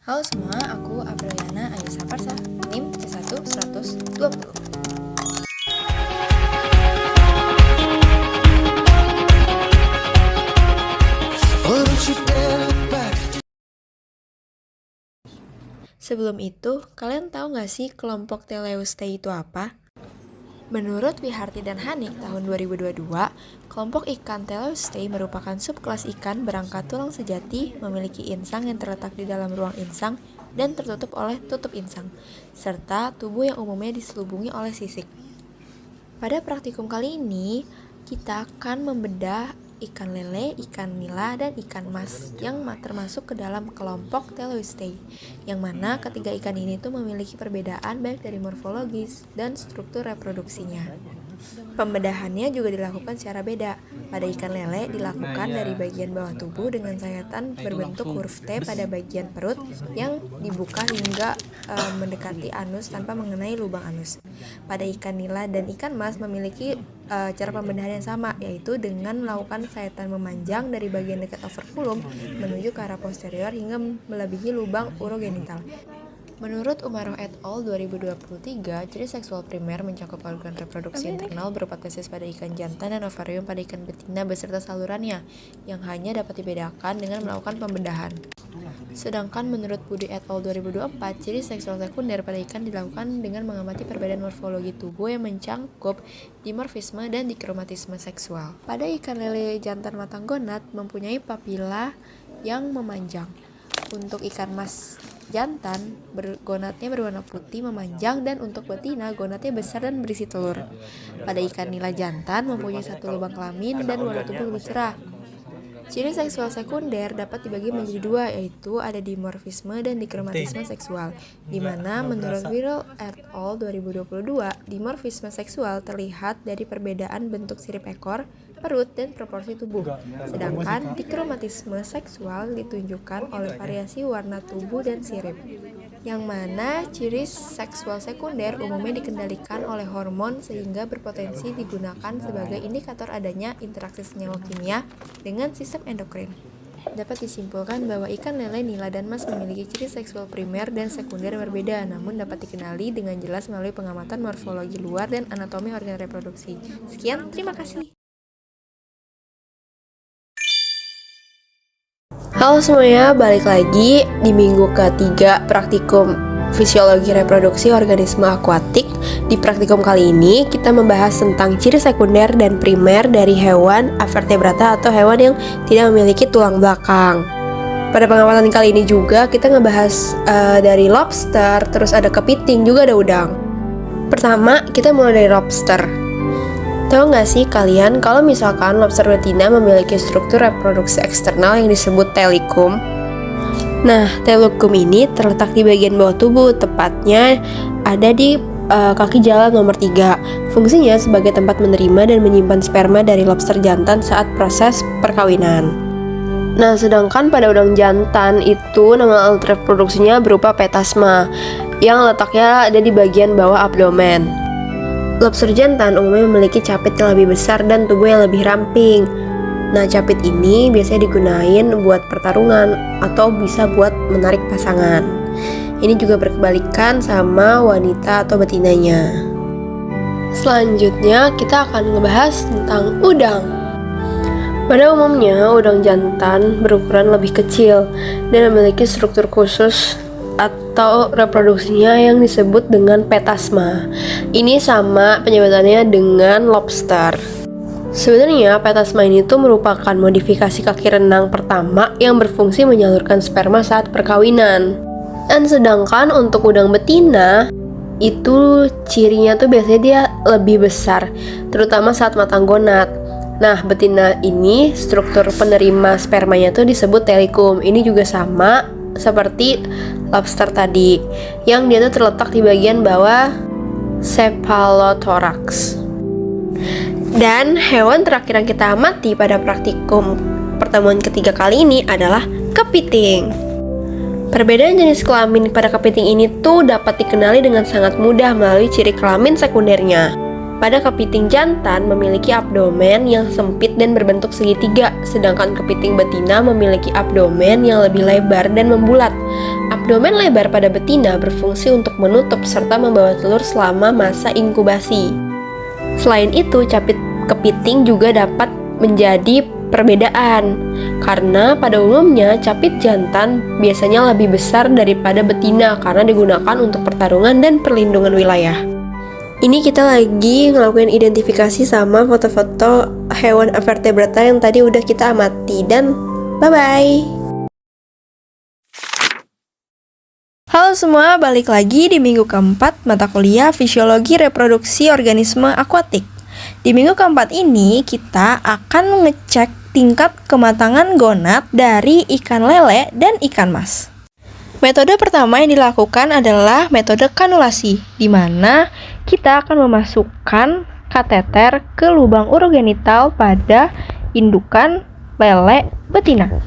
Halo semua, aku Apriliana Ayusa Parsa, NIM C1 120. Sebelum itu, kalian tahu nggak sih kelompok Teleustei itu apa? Menurut Wiharti dan Hanik tahun 2022, kelompok ikan Teleustei merupakan subkelas ikan berangka tulang sejati, memiliki insang yang terletak di dalam ruang insang dan tertutup oleh tutup insang, serta tubuh yang umumnya diselubungi oleh sisik. Pada praktikum kali ini, kita akan membedah ikan lele, ikan nila, dan ikan mas yang termasuk ke dalam kelompok Teleustei, yang mana ketiga ikan ini tuh memiliki perbedaan baik dari morfologis dan struktur reproduksinya. Pembedahannya juga dilakukan secara beda. Pada ikan lele dilakukan dari bagian bawah tubuh dengan sayatan berbentuk huruf T pada bagian perut yang dibuka hingga mendekati anus tanpa mengenai lubang anus. Pada ikan nila dan ikan mas memiliki cara pembedahan yang sama, yaitu dengan melakukan sayatan memanjang dari bagian dekat operculum menuju ke arah posterior hingga melebihi lubang urogenital. Menurut Umaroh et al. 2023, ciri seksual primer mencakup organ reproduksi internal berupa tesis pada ikan jantan dan ovarium pada ikan betina beserta salurannya, yang hanya dapat dibedakan dengan melakukan pembedahan. Sedangkan menurut Budi et al. 2024, ciri seksual sekunder pada ikan dilakukan dengan mengamati perbedaan morfologi tubuh yang mencakup dimorfisme dan dikromatisme seksual. Pada ikan lele jantan matang gonad mempunyai papila yang memanjang. Untuk ikan mas jantan, gonadnya berwarna putih memanjang, dan untuk betina, gonadnya besar dan berisi telur. Pada ikan nila jantan mempunyai satu lubang kelamin dan warna tubuh lebih cerah. Ciri seksual sekunder dapat dibagi menjadi dua, yaitu ada dimorfisme dan dikromatisme seksual, di mana menurut Wirel et al. 2022, dimorfisme seksual terlihat dari perbedaan bentuk sirip ekor, perut, dan proporsi tubuh. Sedangkan dikromatisme seksual ditunjukkan oleh variasi warna tubuh dan sirip, yang mana ciri seksual sekunder umumnya dikendalikan oleh hormon sehingga berpotensi digunakan sebagai indikator adanya interaksi senyawa kimia dengan sistem endokrin. Dapat disimpulkan bahwa ikan lele, nila, dan mas memiliki ciri seksual primer dan sekunder yang berbeda, namun dapat dikenali dengan jelas melalui pengamatan morfologi luar dan anatomi organ reproduksi. Sekian, terima kasih. Halo semuanya, balik lagi di minggu ketiga praktikum fisiologi reproduksi organisme akuatik. Di praktikum kali ini kita membahas tentang ciri sekunder dan primer dari hewan avertebrata atau hewan yang tidak memiliki tulang belakang. Pada pengamatan kali ini juga kita ngebahas dari lobster, terus ada kepiting, juga ada udang. Pertama, kita mulai dari lobster. Tahu nggak sih kalian kalau misalkan lobster betina memiliki struktur reproduksi eksternal yang disebut telikum? Nah, telikum ini terletak di bagian bawah tubuh, tepatnya ada di kaki jalan nomor 3. Fungsinya sebagai tempat menerima dan menyimpan sperma dari lobster jantan saat proses perkawinan. Nah, sedangkan pada udang jantan itu nama alat reproduksinya berupa petasma yang letaknya ada di bagian bawah abdomen. Lobster jantan umumnya memiliki capit yang lebih besar dan tubuh yang lebih ramping. Nah, capit ini biasanya digunain buat pertarungan atau bisa buat menarik pasangan. Ini juga berkebalikan sama wanita atau betinanya. Selanjutnya kita akan ngebahas tentang udang. Pada umumnya, udang jantan berukuran lebih kecil dan memiliki struktur khusus atau reproduksinya yang disebut dengan petasma. Ini sama penyebutannya dengan lobster. Sebenarnya petasma ini tuh merupakan modifikasi kaki renang pertama yang berfungsi menyalurkan sperma saat perkawinan. Dan sedangkan untuk udang betina itu cirinya tuh biasanya dia lebih besar, terutama saat matang gonad. Nah, betina ini struktur penerima spermanya tuh disebut telikum. Ini juga sama seperti lobster tadi, yang dia tuh terletak di bagian bawah cephalothorax. Dan hewan terakhir yang kita amati pada praktikum pertemuan ketiga kali ini adalah kepiting. Perbedaan jenis kelamin pada kepiting ini tuh dapat dikenali dengan sangat mudah melalui ciri kelamin sekundernya. Pada kepiting jantan memiliki abdomen yang sempit dan berbentuk segitiga, sedangkan kepiting betina memiliki abdomen yang lebih lebar dan membulat. Domain lebar pada betina berfungsi untuk menutup serta membawa telur selama masa inkubasi. Selain itu, capit kepiting juga dapat menjadi perbedaan, karena pada umumnya capit jantan biasanya lebih besar daripada betina karena digunakan untuk pertarungan dan perlindungan wilayah. Ini kita lagi ngelakuin identifikasi sama foto-foto hewan vertebrata yang tadi udah kita amati, dan bye-bye! Halo semua, balik lagi di minggu keempat mata kuliah Fisiologi Reproduksi Organisme Akuatik. Di minggu keempat ini kita akan ngecek tingkat kematangan gonad dari ikan lele dan ikan mas. Metode pertama yang dilakukan adalah metode kanulasi, di mana kita akan memasukkan kateter ke lubang urogenital pada indukan lele betina.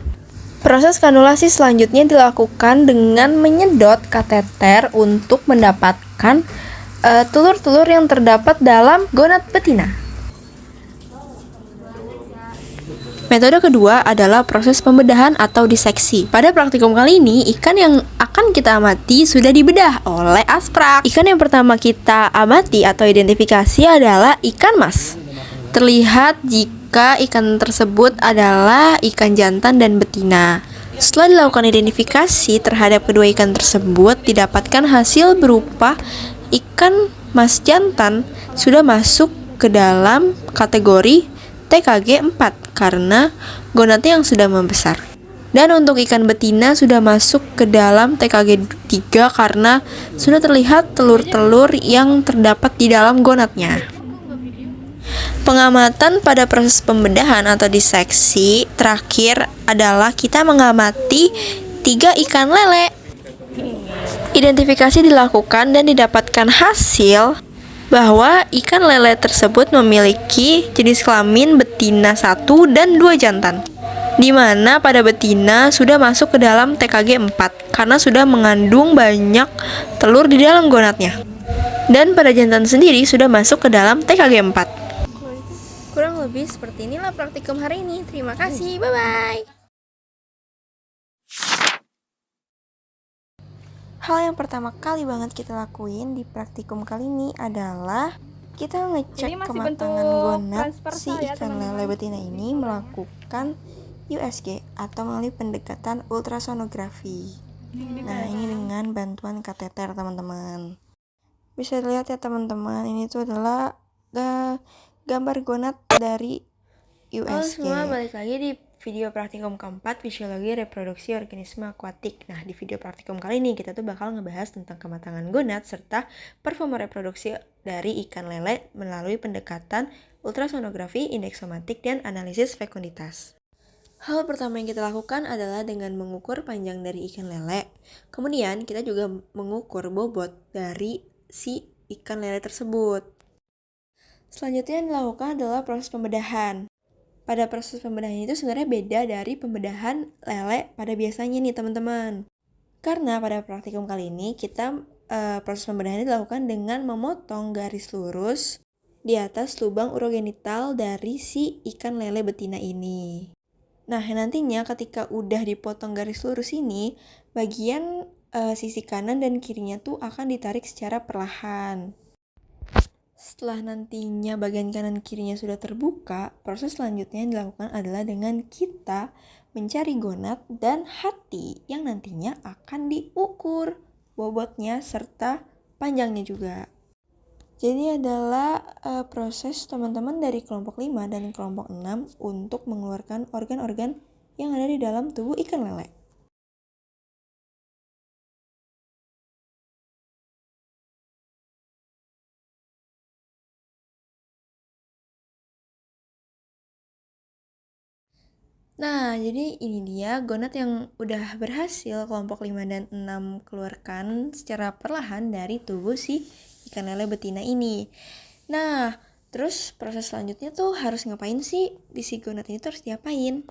Proses kanulasi selanjutnya dilakukan dengan menyedot kateter untuk mendapatkan telur-telur yang terdapat dalam gonad betina. Metode kedua adalah proses pembedahan atau diseksi. Pada praktikum kali ini, ikan yang akan kita amati sudah dibedah oleh Asprak. Ikan yang pertama kita amati atau identifikasi adalah ikan mas. Terlihat jika ikan tersebut adalah ikan jantan dan betina. Setelah dilakukan identifikasi terhadap kedua ikan tersebut, didapatkan hasil berupa ikan mas jantan sudah masuk ke dalam kategori TKG 4 karena gonadnya yang sudah membesar. Dan untuk ikan betina sudah masuk ke dalam TKG 3 karena sudah terlihat telur-telur yang terdapat di dalam gonadnya. Pengamatan pada proses pembedahan atau diseksi terakhir adalah kita mengamati 3 ikan lele. Identifikasi dilakukan dan didapatkan hasil bahwa ikan lele tersebut memiliki jenis kelamin betina 1 dan 2 jantan, di mana pada betina sudah masuk ke dalam TKG 4 karena sudah mengandung banyak telur di dalam gonadnya, dan pada jantan sendiri sudah masuk ke dalam TKG 4. Kurang lebih seperti inilah praktikum hari ini. Terima kasih, bye-bye! Hal yang pertama kali banget kita lakuin di praktikum kali ini adalah kita ngecek kematangan gonad si ikan lele betina ini melakukan USG atau melalui pendekatan ultrasonografi. Nah, ini dengan bantuan kateter, teman-teman. Bisa dilihat ya teman-teman, ini tuh adalah gambar gonad dari USG. Halo semua, balik lagi di video praktikum keempat Fisiologi Reproduksi Organisme Akuatik. Nah, di video praktikum kali ini kita tuh bakal ngebahas tentang kematangan gonad serta performa reproduksi dari ikan lele melalui pendekatan ultrasonografi, indeks somatik, dan analisis fekunditas. Hal pertama yang kita lakukan adalah dengan mengukur panjang dari ikan lele. Kemudian kita juga mengukur bobot dari si ikan lele tersebut. Selanjutnya yang dilakukan adalah proses pembedahan. Pada proses pembedahan itu sebenarnya beda dari pembedahan lele pada biasanya nih teman-teman. Karena pada praktikum kali ini kita proses pembedahan dilakukan dengan memotong garis lurus di atas lubang urogenital dari si ikan lele betina ini. Nah, nantinya ketika udah dipotong garis lurus ini, bagian sisi kanan dan kirinya tuh akan ditarik secara perlahan. Setelah nantinya bagian kanan kirinya sudah terbuka, proses selanjutnya yang dilakukan adalah dengan kita mencari gonad dan hati yang nantinya akan diukur bobotnya serta panjangnya juga. Jadi adalah proses teman-teman dari kelompok 5 dan kelompok 6 untuk mengeluarkan organ-organ yang ada di dalam tubuh ikan lele. Nah, jadi ini dia gonad yang udah berhasil kelompok 5 dan 6 keluarkan secara perlahan dari tubuh si ikan lele betina ini. Nah, terus proses selanjutnya tuh harus ngapain sih? Di si gonad ini tuh harus diapain?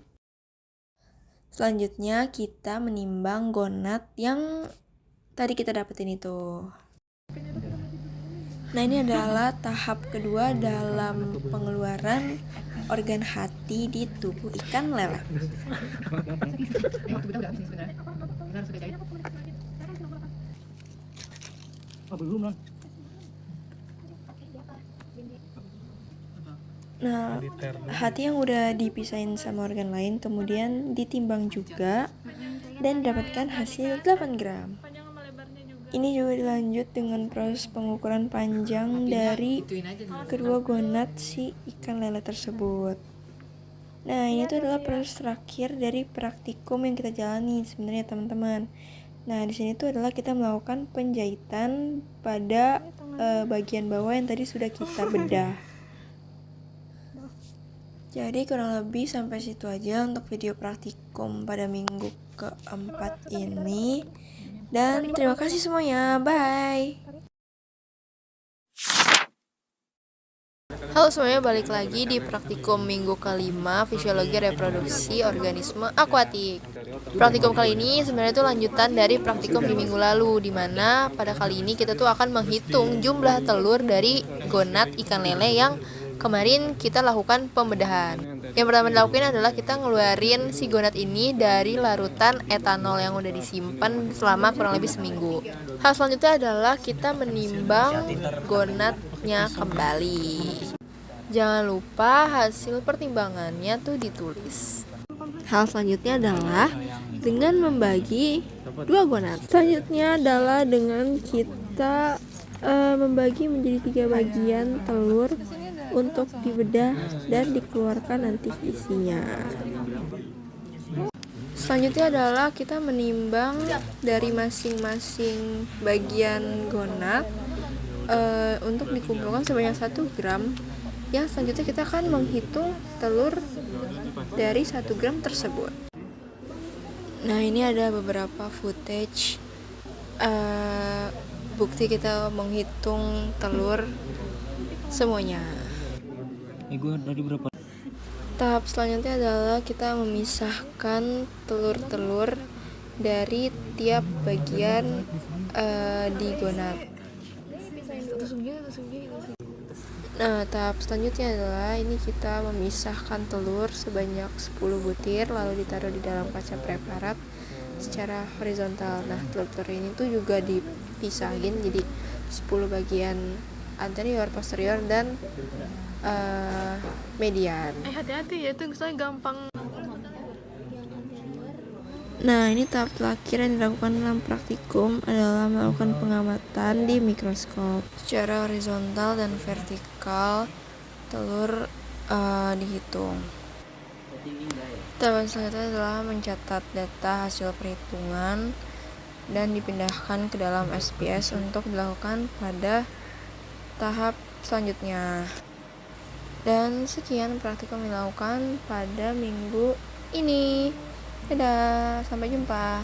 Selanjutnya kita menimbang gonad yang tadi kita dapetin itu. Nah, ini adalah tahap kedua dalam pengeluaran organ hati di tubuh ikan lele. Nah, hati yang udah dipisahin sama organ lain kemudian ditimbang juga dan dapatkan hasil 8 gram. Ini juga dilanjut dengan proses pengukuran panjang dari kedua gonad si ikan lele tersebut. Nah, ini tuh adalah proses terakhir dari praktikum yang kita jalani sebenarnya teman-teman. Nah, di sini tuh adalah kita melakukan penjahitan pada bagian bawah yang tadi sudah kita bedah. Jadi kurang lebih sampai situ aja untuk video praktikum pada minggu keempat ini. Dan terima kasih semuanya, bye! Halo semuanya, balik lagi di praktikum minggu kelima fisiologi reproduksi organisme akuatik. Praktikum kali ini sebenarnya itu lanjutan dari praktikum di minggu lalu, dimana pada kali ini kita tuh akan menghitung jumlah telur dari gonad ikan lele yang kemarin kita lakukan pembedahan. Yang pertama dilakukan adalah kita ngeluarin si gonad ini dari larutan etanol yang udah disimpan selama kurang lebih seminggu. Hal selanjutnya adalah kita menimbang gonadnya kembali. Jangan lupa hasil pertimbangannya tuh ditulis. Hal selanjutnya adalah dengan membagi dua gonad. Selanjutnya adalah dengan kita membagi menjadi 3 bagian telur untuk dibedah dan dikeluarkan nanti isinya. Selanjutnya adalah kita menimbang dari masing-masing bagian gonad untuk dikumpulkan sebanyak 1 gram. Yang selanjutnya kita akan menghitung telur dari 1 gram tersebut. Nah, ini ada beberapa footage bukti kita menghitung telur semuanya. Tahap selanjutnya adalah kita memisahkan telur-telur dari tiap bagian di gonad. Nah, tahap selanjutnya adalah ini kita memisahkan telur sebanyak 10 butir lalu ditaruh di dalam kaca preparat secara horizontal. Nah, telur-telur ini tuh juga dipisahin jadi 10 bagian anterior, posterior, dan median. Hati-hati ya, itu soalnya gampang. Nah, ini tahap terakhir yang dilakukan dalam praktikum adalah melakukan pengamatan di mikroskop. Secara horizontal dan vertikal, telur dihitung. Tahap selanjutnya adalah mencatat data hasil perhitungan dan dipindahkan ke dalam SPS untuk dilakukan pada tahap selanjutnya. Dan sekian praktikum yang dilakukan pada minggu ini. Dadah, sampai jumpa.